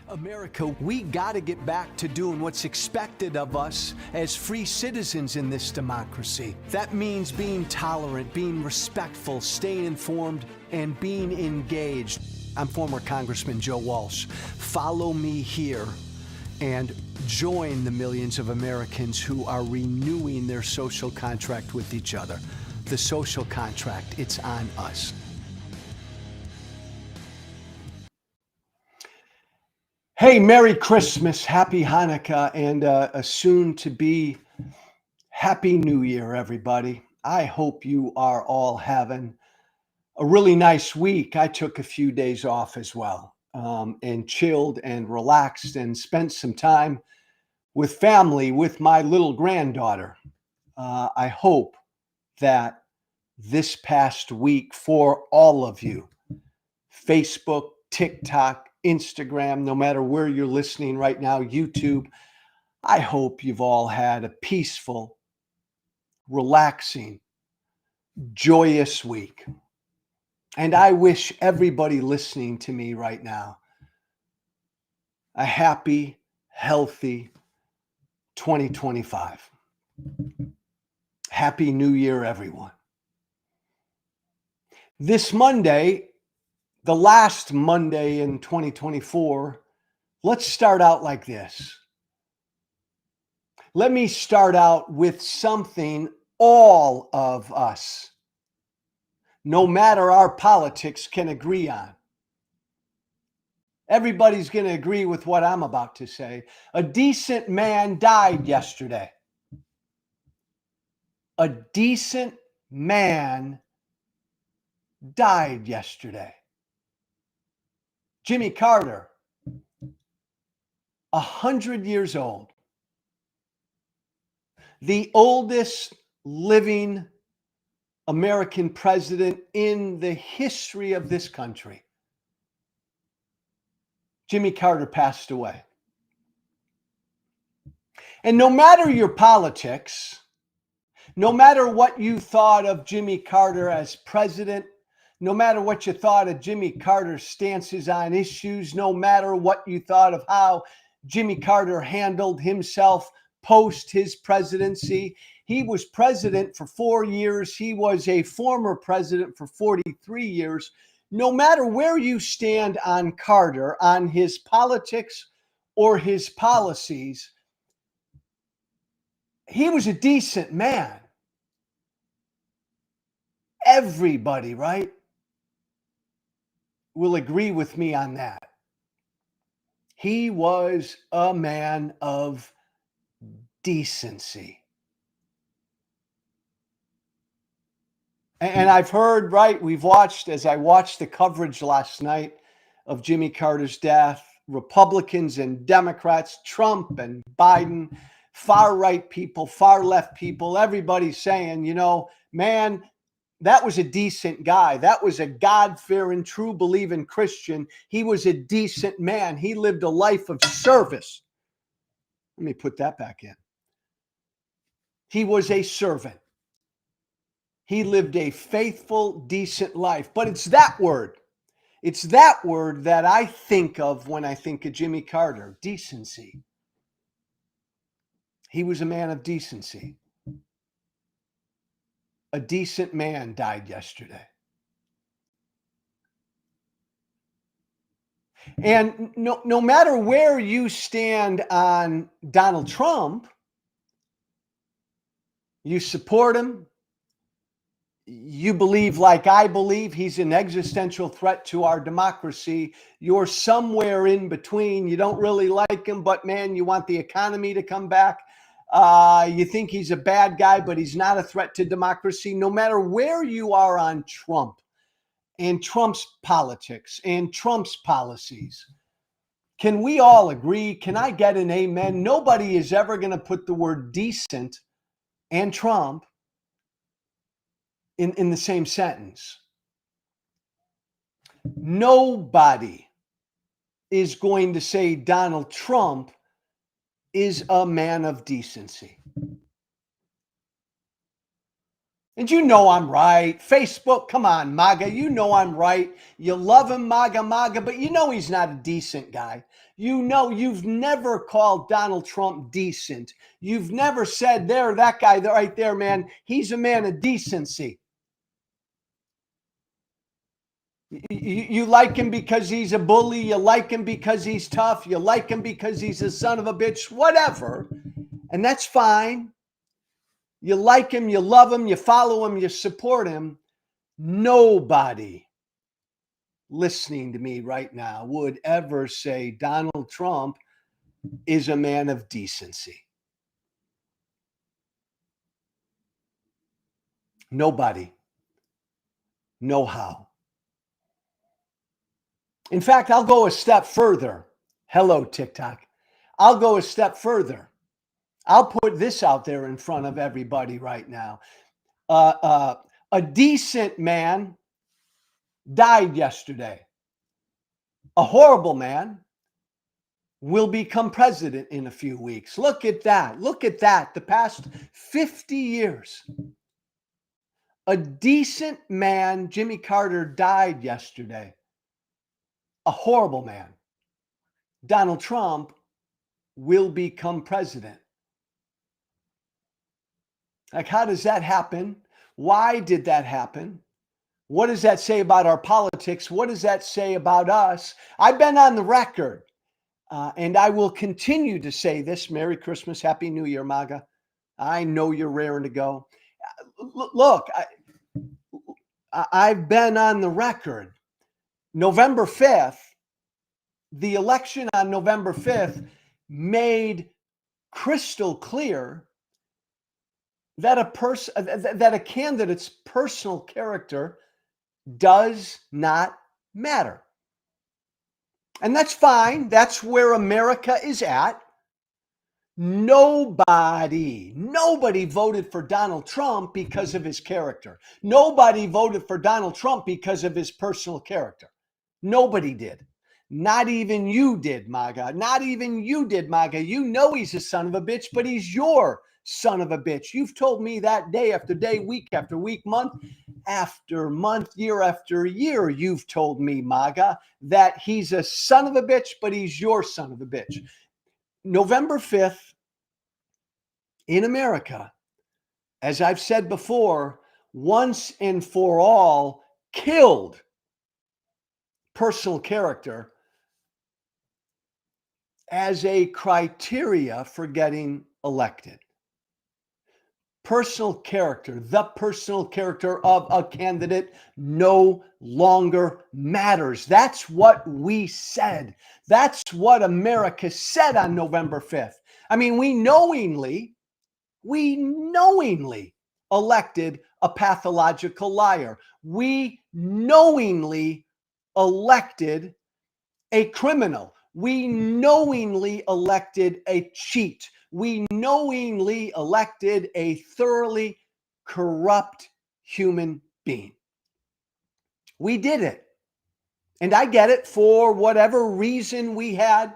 America, we got to get back to doing what's expected of us as free citizens in this democracy. That means being tolerant, being respectful, staying informed, and being engaged. I'm former Congressman Joe Walsh. Follow me here and join the millions of Americans who are renewing their social contract with each other. The social contract, it's on us. Hey, Merry Christmas, Happy Hanukkah, and a soon-to-be Happy New Year, everybody. I hope you are all having a really nice week. I took a few days off as well, and chilled and relaxed and spent some time with family, with my little granddaughter. I hope that this past week for all of you, Facebook, TikTok, Instagram, no matter where you're listening right now, YouTube, I hope you've all had a peaceful, relaxing, joyous week. And I wish everybody listening to me right now a happy, healthy 2025. Happy New Year, everyone. This Monday, the last Monday in 2024, let's start out like this. Let me start out with something all of us, no matter our politics, can agree on. Everybody's going to agree with what I'm about to say. A decent man died yesterday. A decent man died yesterday. Jimmy Carter, 100 years old, the oldest living American president in the history of this country. Jimmy Carter passed away. And no matter your politics, no matter what you thought of Jimmy Carter as president, no matter what you thought of Jimmy Carter's stances on issues, no matter what you thought of how Jimmy Carter handled himself post his presidency, he was president for 4 years. He was a former president for 43 years. No matter where you stand on Carter, on his politics or his policies, he was a decent man. Everybody, right, will agree with me on that. He was a man of decency. And I've heard, right, as I watched the coverage last night of Jimmy Carter's death, Republicans and Democrats, Trump and Biden, far right people, far left people, everybody saying, man, that was a decent guy. That was a God-fearing, true believing Christian. He was a decent man. He lived a life of service. Let me put that back in. He was a servant. He lived a faithful, decent life. But it's that word. It's that word that I think of when I think of Jimmy Carter, decency. He was a man of decency. A decent man died yesterday. And no matter where you stand on Donald Trump, you support him, you believe like I believe he's an existential threat to our democracy, you're somewhere in between. You don't really like him, but man, you want the economy to come back. You think he's a bad guy, but he's not a threat to democracy. No matter where you are on Trump and Trump's politics and Trump's policies, can we all agree? Can I get an amen? Nobody is ever going to put the word decent and Trump in the same sentence. Nobody is going to say Donald Trump is a man of decency. And you know I'm right. Facebook, come on, MAGA. You know I'm right. You love him, MAGA, MAGA, but you know he's not a decent guy. You know you've never called Donald Trump decent. You've never said, there, that guy right there, man, he's a man of decency. You like him because he's a bully. You like him because he's tough. You like him because he's a son of a bitch, whatever. And that's fine. You like him, you love him, you follow him, you support him. Nobody listening to me right now would ever say Donald Trump is a man of decency. Nobody. No how. In fact, I'll go a step further. Hello, TikTok. I'll go a step further. I'll put this out there in front of everybody right now. A decent man died yesterday. A horrible man will become president in a few weeks. Look at that. Look at that. The past 50 years. A decent man, Jimmy Carter, died yesterday. A horrible man, Donald Trump, will become president. Like, how does that happen? Why did that happen? What does that say about our politics? What does that say about us? I've been on the record, and I will continue to say this. Merry Christmas, Happy New Year, MAGA. I know you're raring to go. Look, I've been on the record. November 5th, the election on November 5th made crystal clear that a candidate's personal character does not matter. And that's fine. That's where America is at. Nobody voted for Donald Trump because of his character. Nobody voted for Donald Trump because of his personal character. Nobody did. Not even you did, MAGA. Not even you did, MAGA. You know he's a son of a bitch, but he's your son of a bitch. You've told me that day after day, week after week, month after month, year after year. You've told me, MAGA, that he's a son of a bitch, but he's your son of a bitch. November 5th in America, as I've said before, once and for all killed personal character as a criteria for getting elected. Personal character, the personal character of a candidate no longer matters. That's what we said. That's what America said on November 5th. I mean, we knowingly elected a pathological liar. We knowingly elected a criminal. We knowingly elected a cheat. We knowingly elected a thoroughly corrupt human being. We did it. And I get it, for whatever reason we had,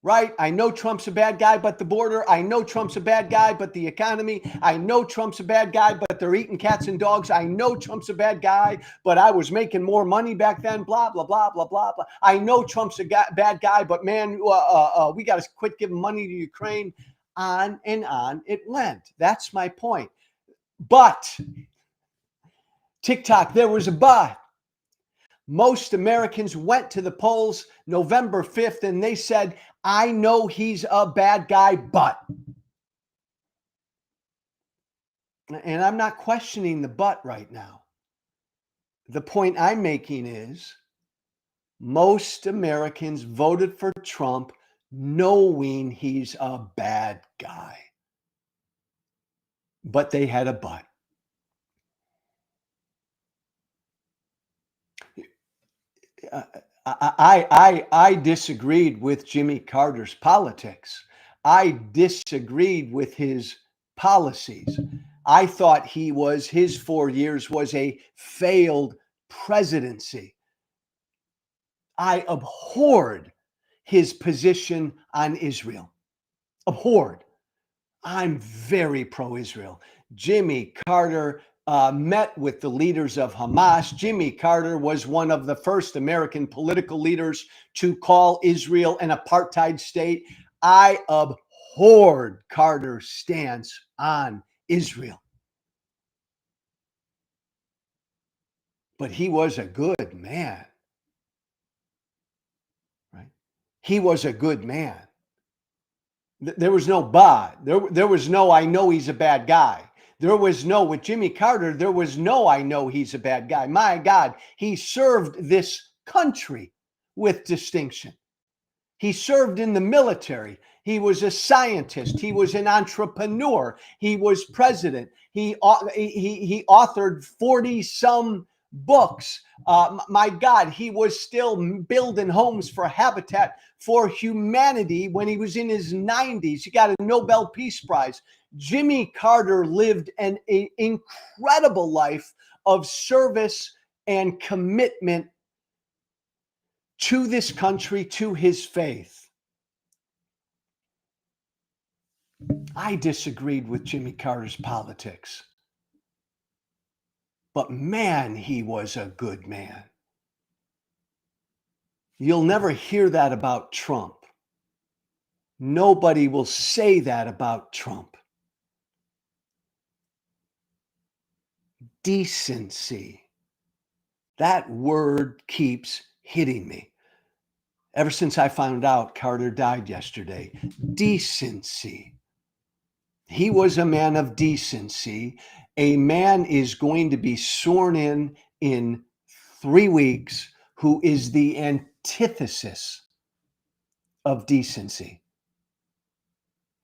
right? I know Trump's a bad guy, but the border. I know Trump's a bad guy, but the economy. I know Trump's a bad guy, but they're eating cats and dogs. I know Trump's a bad guy, but I was making more money back then, blah, blah, blah, blah, blah, blah. I know Trump's a bad guy, but man, we got to quit giving money to Ukraine. On and on it went. That's my point. But, TikTok, there was a but. Most Americans went to the polls November 5th and they said, I know he's a bad guy, but. And I'm not questioning the but right now. The point I'm making is most Americans voted for Trump knowing he's a bad guy. But they had a but. I disagreed with Jimmy Carter's politics. I disagreed with his policies. I thought his 4 years was a failed presidency. I abhorred his position on Israel. Abhorred. I'm very pro-Israel. Jimmy Carter met with the leaders of Hamas. Jimmy Carter was one of the first American political leaders to call Israel an apartheid state. I abhorred Carter's stance on Israel. But he was a good man, right? He was a good man. There was no but. There was no, I know he's a bad guy. There was no, with Jimmy Carter, there was no, I know he's a bad guy. My God, he served this country with distinction. He served in the military. He was a scientist. He was an entrepreneur. He was president. He authored 40 some books. My God, he was still building homes for Habitat for Humanity when he was in his 90s. He got a Nobel Peace Prize. Jimmy Carter lived an incredible life of service and commitment to this country, to his faith. I disagreed with Jimmy Carter's politics, but man, he was a good man. You'll never hear that about Trump. Nobody will say that about Trump. Decency. That word keeps hitting me. Ever since I found out Carter died yesterday. Decency. He was a man of decency. A man is going to be sworn in 3 weeks who is the antithesis of decency.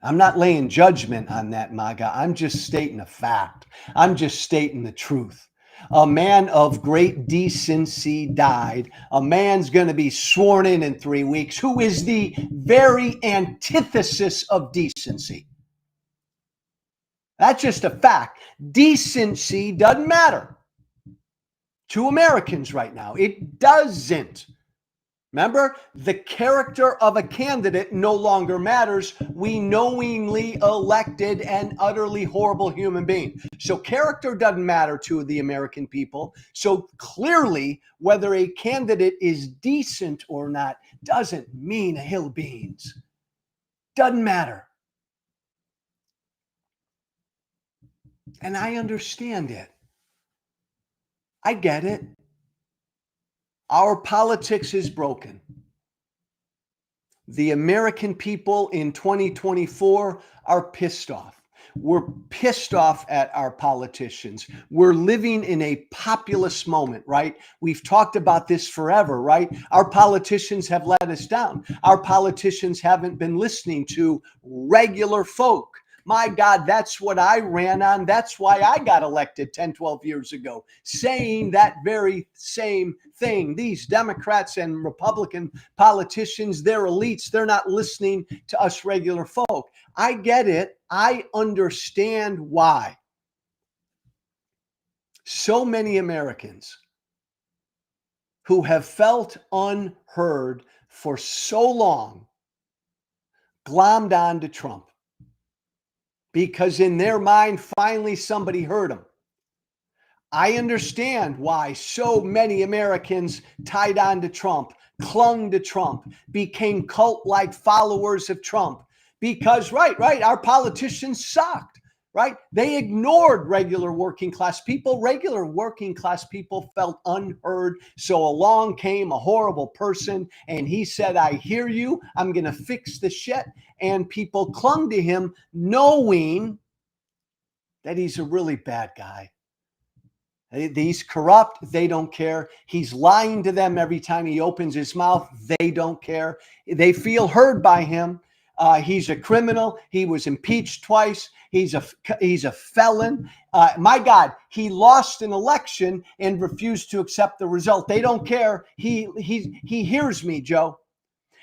I'm not laying judgment on that, MAGA. I'm just stating a fact. I'm just stating the truth. A man of great decency died. A man's going to be sworn in 3 weeks who is the very antithesis of decency. That's just a fact. Decency doesn't matter to Americans right now. It doesn't. Remember, the character of a candidate no longer matters. We knowingly elected an utterly horrible human being. So character doesn't matter to the American people. So clearly, whether a candidate is decent or not doesn't mean a hill of beans. Doesn't matter. And I understand it. I get it. Our politics is broken. The American people in 2024 are pissed off. We're pissed off at our politicians. We're living in a populist moment, right? We've talked about this forever, right? Our politicians have let us down. Our politicians haven't been listening to regular folk. My God, that's what I ran on. That's why I got elected 10, 12 years ago, saying that very same thing. These Democrats and Republican politicians, they're elites. They're not listening to us regular folk. I get it. I understand why so many Americans who have felt unheard for so long glommed on to Trump. Because in their mind, finally somebody heard them. I understand why so many Americans tied on to Trump, clung to Trump, became cult-like followers of Trump. Because, right, our politicians sucked, right? They ignored regular working class people. Regular working class people felt unheard. So along came a horrible person and he said, I hear you. I'm going to fix the shit. And people clung to him knowing that he's a really bad guy. He's corrupt. They don't care. He's lying to them every time he opens his mouth. They don't care. They feel heard by him. He's a criminal. He was impeached twice. He's a felon. My God, he lost an election and refused to accept the result. They don't care. He hears me, Joe.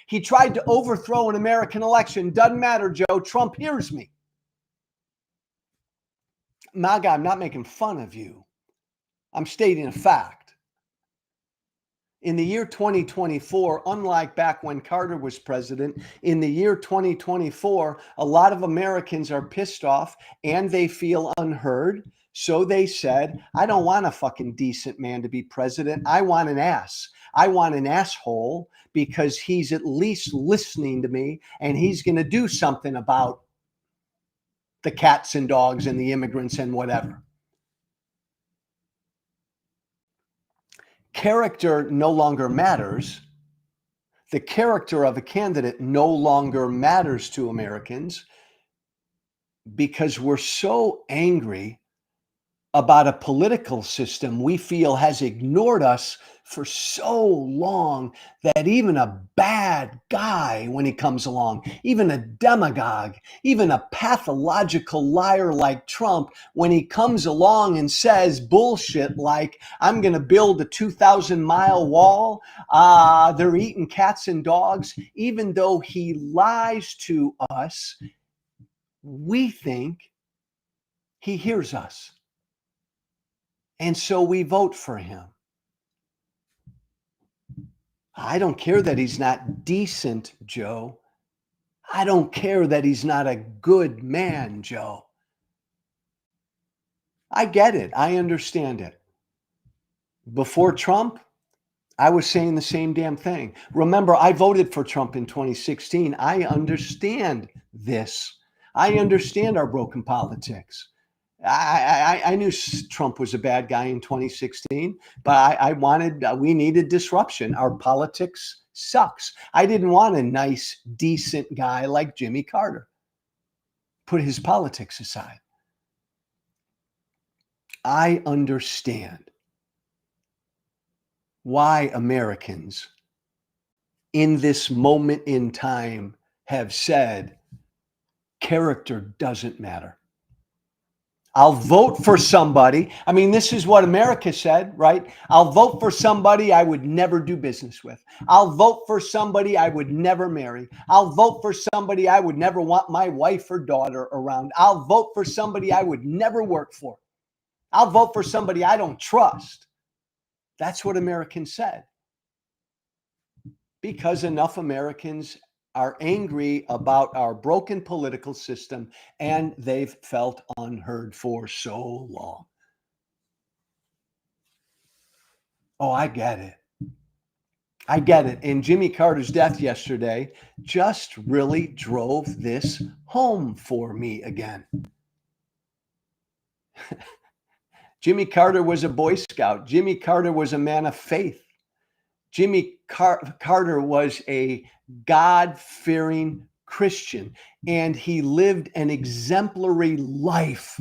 He tried to overthrow an American election. Doesn't matter, Joe. Trump hears me. My God, I'm not making fun of you. I'm stating a fact. In the year 2024, unlike back when Carter was president, in the year 2024, a lot of Americans are pissed off and they feel unheard So they said, I don't want a fucking decent man to be president. I want an ass. I want an asshole because he's at least listening to me and he's going to do something about the cats and dogs and the immigrants and whatever. Character no longer matters. The character of a candidate no longer matters to Americans because we're so angry about a political system we feel has ignored us for so long that even a bad guy, when he comes along, even a demagogue, even a pathological liar like Trump, when he comes along and says bullshit like, I'm going to build a 2,000-mile wall, they're eating cats and dogs, even though he lies to us, we think he hears us. And so we vote for him. I don't care that he's not decent, Joe. I don't care that he's not a good man, Joe. I get it. I understand it. Before Trump, I was saying the same damn thing. Remember, I voted for Trump in 2016. I understand this. I understand our broken politics. I knew Trump was a bad guy in 2016, but we needed disruption. Our politics sucks. I didn't want a nice, decent guy like Jimmy Carter. Put his politics aside. I understand why Americans in this moment in time have said character doesn't matter. I'll vote for somebody. I mean, this is what America said, right? I'll vote for somebody I would never do business with. I'll vote for somebody I would never marry. I'll vote for somebody I would never want my wife or daughter around. I'll vote for somebody I would never work for. I'll vote for somebody I don't trust. That's what Americans said. Because enough Americans are angry about our broken political system and they've felt unheard for so long. Oh, I get it. I get it. And Jimmy Carter's death yesterday just really drove this home for me again. Jimmy Carter was a Boy Scout. Jimmy Carter was a man of faith. Jimmy Carter was a God-fearing Christian, and he lived an exemplary life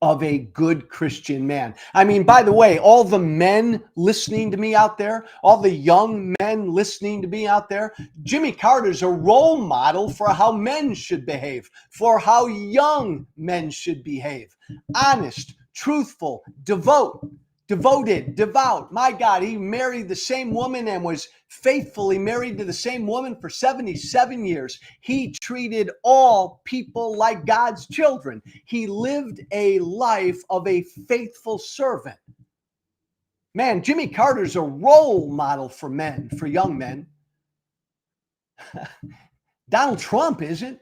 of a good Christian man. I mean, by the way, all the men listening to me out there, all the young men listening to me out there, Jimmy Carter's a role model for how men should behave, for how young men should behave. Honest, truthful, devoted, devout. My God, he married the same woman and was faithfully married to the same woman for 77 years. He treated all people like God's children. He lived a life of a faithful servant. Man, Jimmy Carter's a role model for men, for young men. Donald Trump isn't.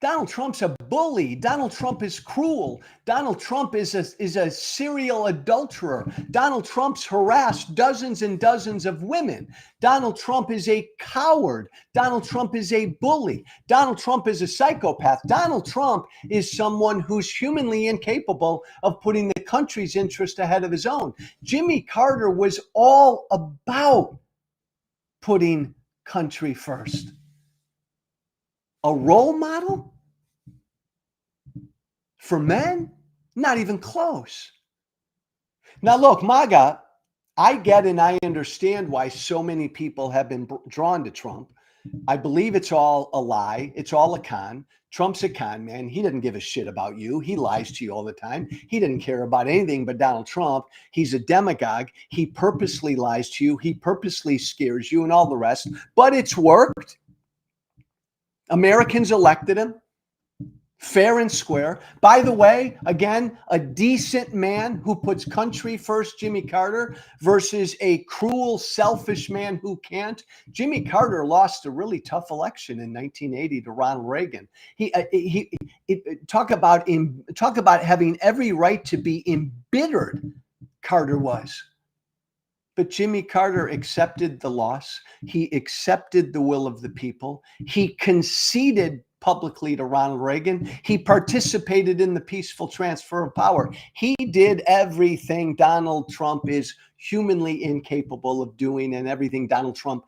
Donald Trump's a bully. Donald Trump is cruel. Donald Trump is a serial adulterer. Donald Trump's harassed dozens and dozens of women. Donald Trump is a coward. Donald Trump is a bully. Donald Trump is a psychopath. Donald Trump is someone who's humanly incapable of putting the country's interest ahead of his own. Jimmy Carter was all about putting country first. A role model for men? Not even close. Now, look, MAGA, I get and I understand why so many people have been drawn to Trump. I believe it's all a lie. It's all a con. Trump's a con man. He doesn't give a shit about you. He lies to you all the time. He didn't care about anything but Donald Trump. He's a demagogue. He purposely lies to you. He purposely scares you and all the rest. But it's worked. Americans elected him. fair and square. By the way, again, a decent man who puts country first, Jimmy Carter, versus a cruel, selfish man who can't. Jimmy Carter lost a really tough election in 1980 to Ronald Reagan. Talk about having every right to be embittered. Carter was. But Jimmy Carter accepted the loss. He accepted the will of the people. He conceded publicly to Ronald Reagan. He participated in the peaceful transfer of power. He did everything Donald Trump is humanly incapable of doing, and everything Donald Trump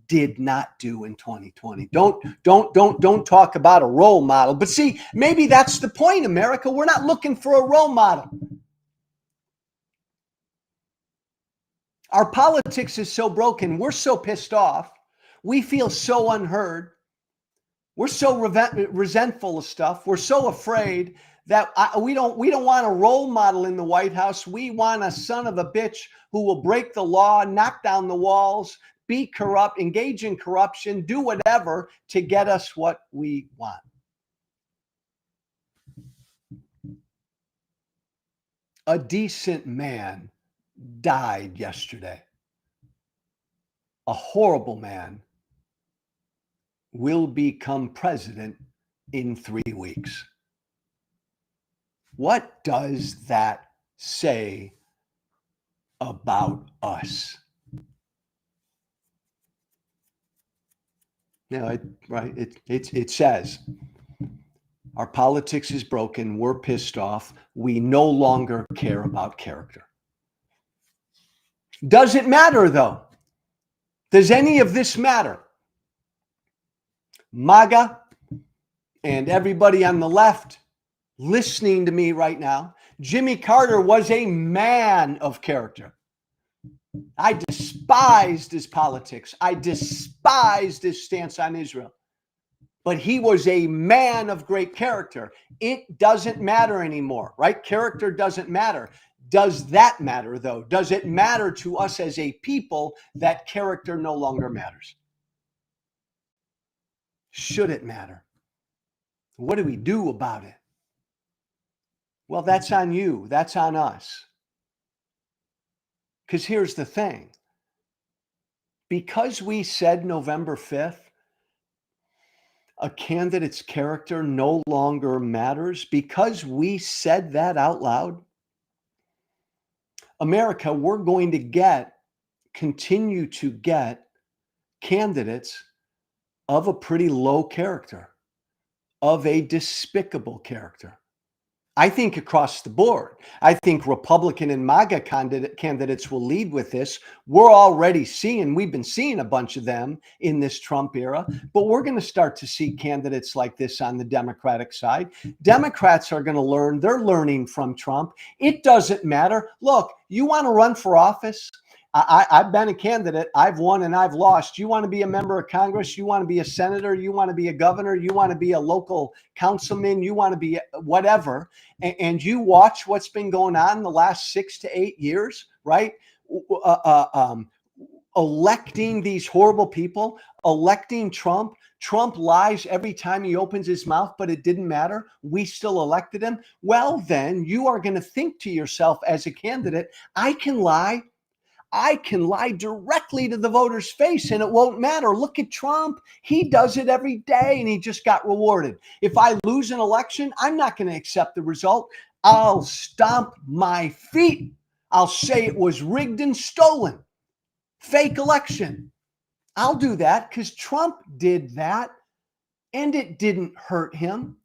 did not do in 2020. Don't talk about a role model. But see, maybe that's the point, America. We're not looking for a role model. Our politics is so broken. We're so pissed off. We feel so unheard. We're so resentful of stuff. We're so afraid that we don't want a role model in the White House. We want a son of a bitch who will break the law, knock down the walls, be corrupt, engage in corruption, do whatever to get us what we want. A decent man died yesterday. A horrible man will become president in 3 weeks. What does that say about us? It says our politics is broken. We're pissed off. We no longer care about character. Does it matter, though? Does any of this matter? MAGA and everybody on the left listening to me right now, Jimmy Carter was a man of character. I despised his politics. I despised his stance on Israel. But he was a man of great character. It doesn't matter anymore, right? Character doesn't matter. Does that matter, though? Does it matter to us as a people that character no longer matters? Should it matter? What do we do about it? Well, that's on you. That's on us. Because here's the thing. Because we said November 5th, a candidate's character no longer matters, because we said that out loud, America, we're going to continue to get candidates of a pretty low character, of a despicable character. I think across the board. I think Republican and MAGA candidates will lead with this. We're already seeing, we've been seeing a bunch of them in this Trump era, but we're going to start to see candidates like this on the Democratic side. Democrats are going to learn. They're learning from Trump. It doesn't matter. Look, you want to run for office? I've been a candidate. I've won and I've lost. You want to be a member of Congress? You want to be a senator? You want to be a governor? You want to be a local councilman? You want to be whatever? And you watch what's been going on in the last 6 to 8 years, right? Electing these horrible people, electing Trump. Trump lies every time he opens his mouth, but it didn't matter. We still elected him. Well, then you are going to think to yourself as a candidate, I can lie directly to the voter's face and it won't matter. Look at Trump. He does it every day and he just got rewarded. If I lose an election, I'm not going to accept the result. I'll stomp my feet. I'll say it was rigged and stolen. Fake election. I'll do that because Trump did that and it didn't hurt him.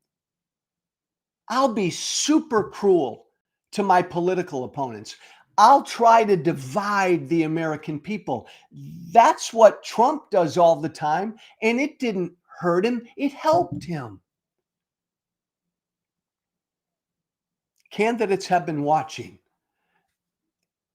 I'll be super cruel to my political opponents. I'll try to divide the American people. That's what Trump does all the time, and it didn't hurt him. It helped him. Candidates have been watching.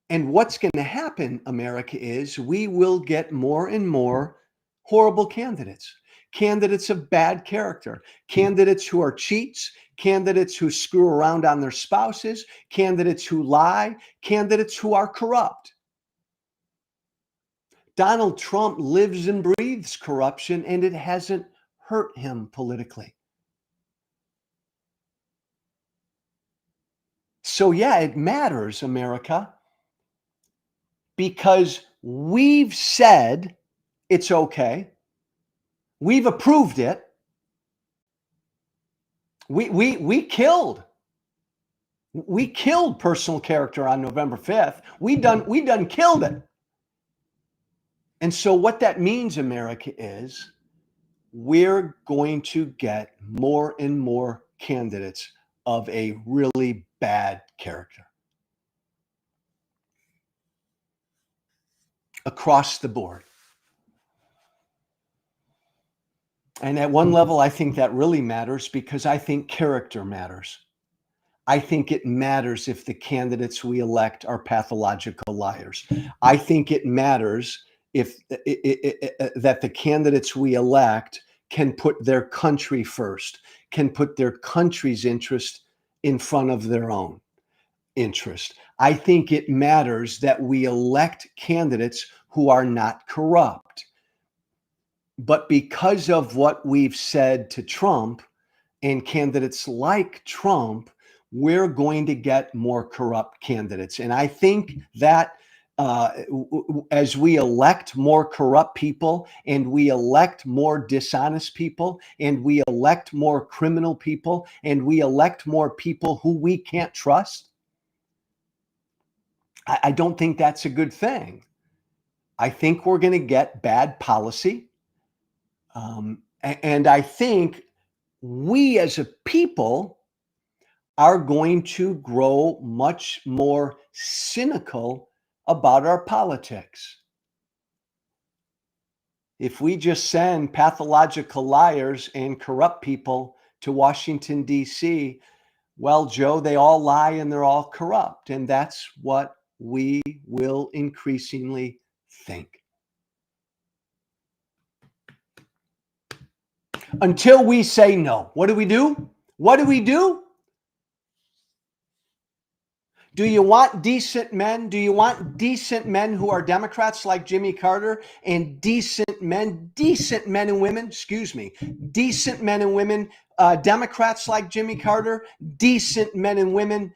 And what's going to happen, America, is we will get more and more horrible candidates. Candidates of bad character, candidates who are cheats, candidates who screw around on their spouses, candidates who lie, candidates who are corrupt. Donald Trump lives and breathes corruption, and it hasn't hurt him politically. So yeah, it matters, America, because we've said it's okay. We've approved it. We killed. We killed personal character on November 5th. We done killed it. And so what that means, America, is we're going to get more and more candidates of a really bad character across the board. And at one level, I think that really matters because I think character matters. I think it matters if the candidates we elect are pathological liars. I think it matters if that the candidates we elect can put their country first, can put their country's interest in front of their own interest. I think it matters that we elect candidates who are not corrupt. But because of what we've said to Trump and candidates like Trump, we're going to get more corrupt candidates. And I think that as we elect more corrupt people and we elect more dishonest people and we elect more criminal people and we elect more people who we can't trust, I don't think that's a good thing. I think we're going to get bad policy. And I think we as a people are going to grow much more cynical about our politics. If we just send pathological liars and corrupt people to Washington, D.C., well, Joe, they all lie and they're all corrupt. And that's what we will increasingly think. Until we say no. What do we do? What do we do? Do you want decent men? Do you want decent men who are Democrats like Jimmy Carter and decent men and women, decent men and women, Democrats like Jimmy Carter, decent men and women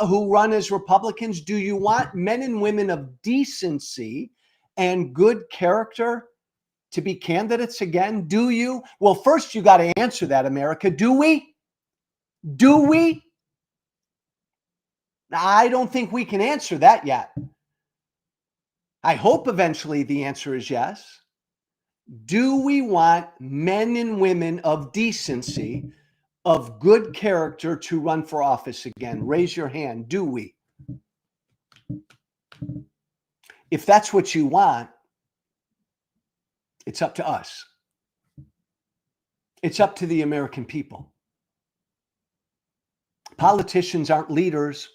who run as Republicans? Do you want men and women of decency and good character to be candidates again? Do you? Well, first you got to answer that, America. Do we? Do we? I don't think we can answer that yet. I hope eventually the answer is yes. Do we want men and women of decency, of good character to run for office again? Raise your hand. Do we? If that's what you want, it's up to us. It's up to the American people. Politicians aren't leaders.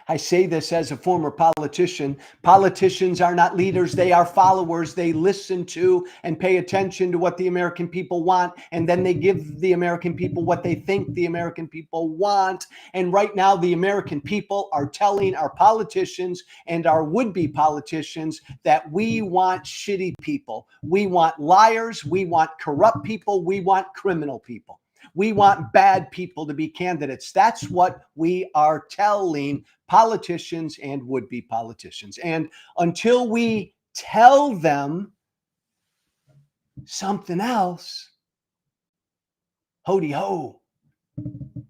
I say this as a former politician. Politicians are not leaders. They are followers. They listen to and pay attention to what the American people want, and then they give the American people what they think the American people want. And right now, the American people are telling our politicians and our would-be politicians that we want shitty people. We want liars. We want corrupt people. We want criminal people. We want bad people to be candidates. That's what we are telling politicians and would-be politicians. And until we tell them something else, hody ho,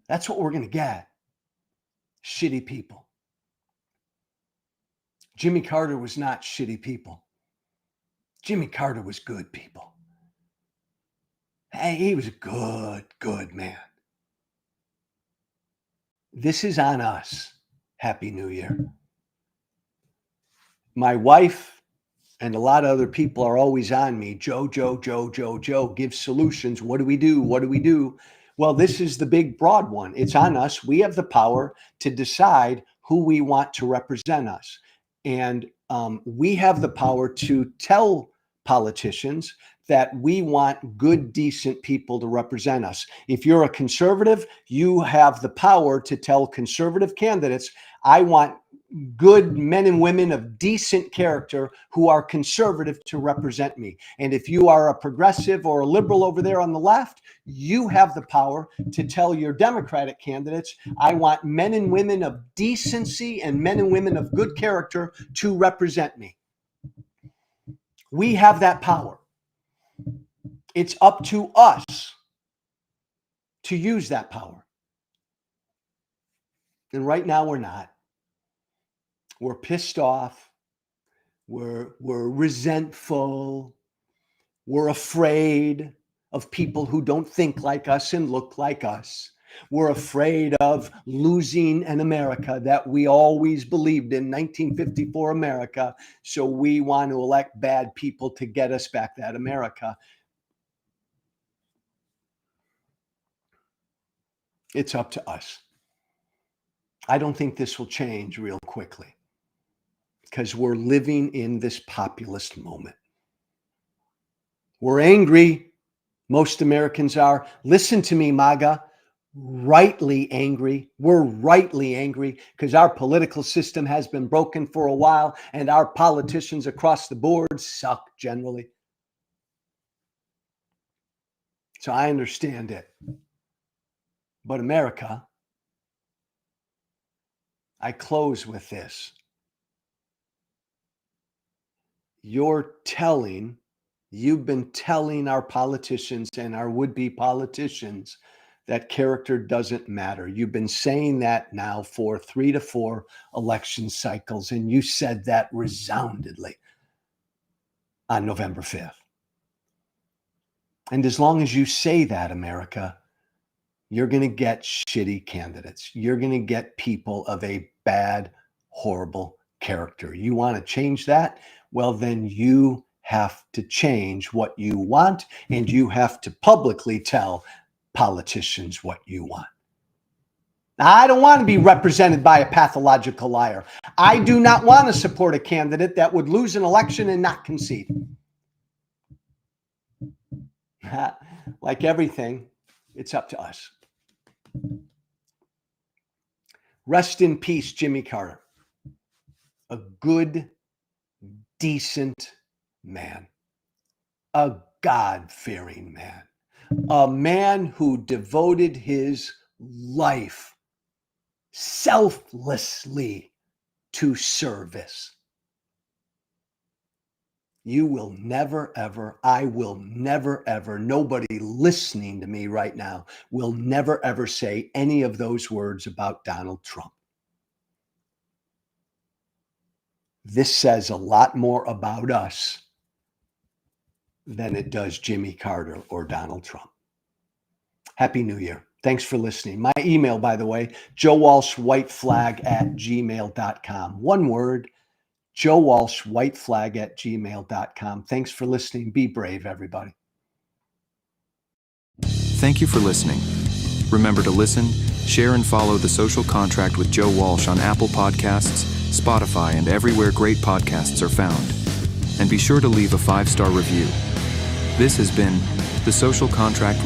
that's what we're going to get. Shitty people. Jimmy Carter was not shitty people. Jimmy Carter was good people. Hey, he was a good man. This is on us. Happy New Year. My wife and a lot of other people are always on me. Joe, give solutions. What do we do? What do we do? Well, this is the big, broad one. It's on us. We have the power to decide who we want to represent us. And we have the power to tell politicians that we want good, decent people to represent us. If you're a conservative, you have the power to tell conservative candidates, I want good men and women of decent character who are conservative to represent me. And if you are a progressive or a liberal over there on the left, you have the power to tell your Democratic candidates, I want men and women of decency and men and women of good character to represent me. We have that power. It's up to us to use that power. And right now we're not. We're pissed off. We're resentful. We're afraid of people who don't think like us and look like us. We're afraid of losing an America that we always believed in, 1954 America. So we want to elect bad people to get us back that America. It's up to us. I don't think this will change real quickly because we're living in this populist moment. We're angry. Most Americans are. Listen to me, MAGA. Rightly angry. We're rightly angry because our political system has been broken for a while and our politicians across the board suck generally. So I understand it. But America, I close with this. You've been telling our politicians and our would-be politicians that character doesn't matter. You've been saying that now for 3 to 4 election cycles, and you said that resoundingly on November 5th. And as long as you say that, America, you're going to get shitty candidates. You're going to get people of a bad, horrible character. You want to change that? Well, then you have to change what you want, and you have to publicly tell politicians what you want. Now, I don't want to be represented by a pathological liar. I do not want to support a candidate that would lose an election and not concede. Like everything, it's up to us. Rest in peace, Jimmy Carter. A good, decent man. A God-fearing man. A man who devoted his life selflessly to service. You will never, ever, I will never, ever, nobody listening to me right now will never, ever say any of those words about Donald Trump. This says a lot more about us than it does Jimmy Carter or Donald Trump. Happy New Year. Thanks for listening. My email, by the way, joewalshwhiteflag@gmail.com. One word, joewalshwhiteflag@gmail.com. Thanks for listening. Be brave, everybody. Thank you for listening. Remember to listen, share, and follow The Social Contract with Joe Walsh on Apple Podcasts, Spotify, and everywhere great podcasts are found. And be sure to leave a 5-star review. This has been The Social Contract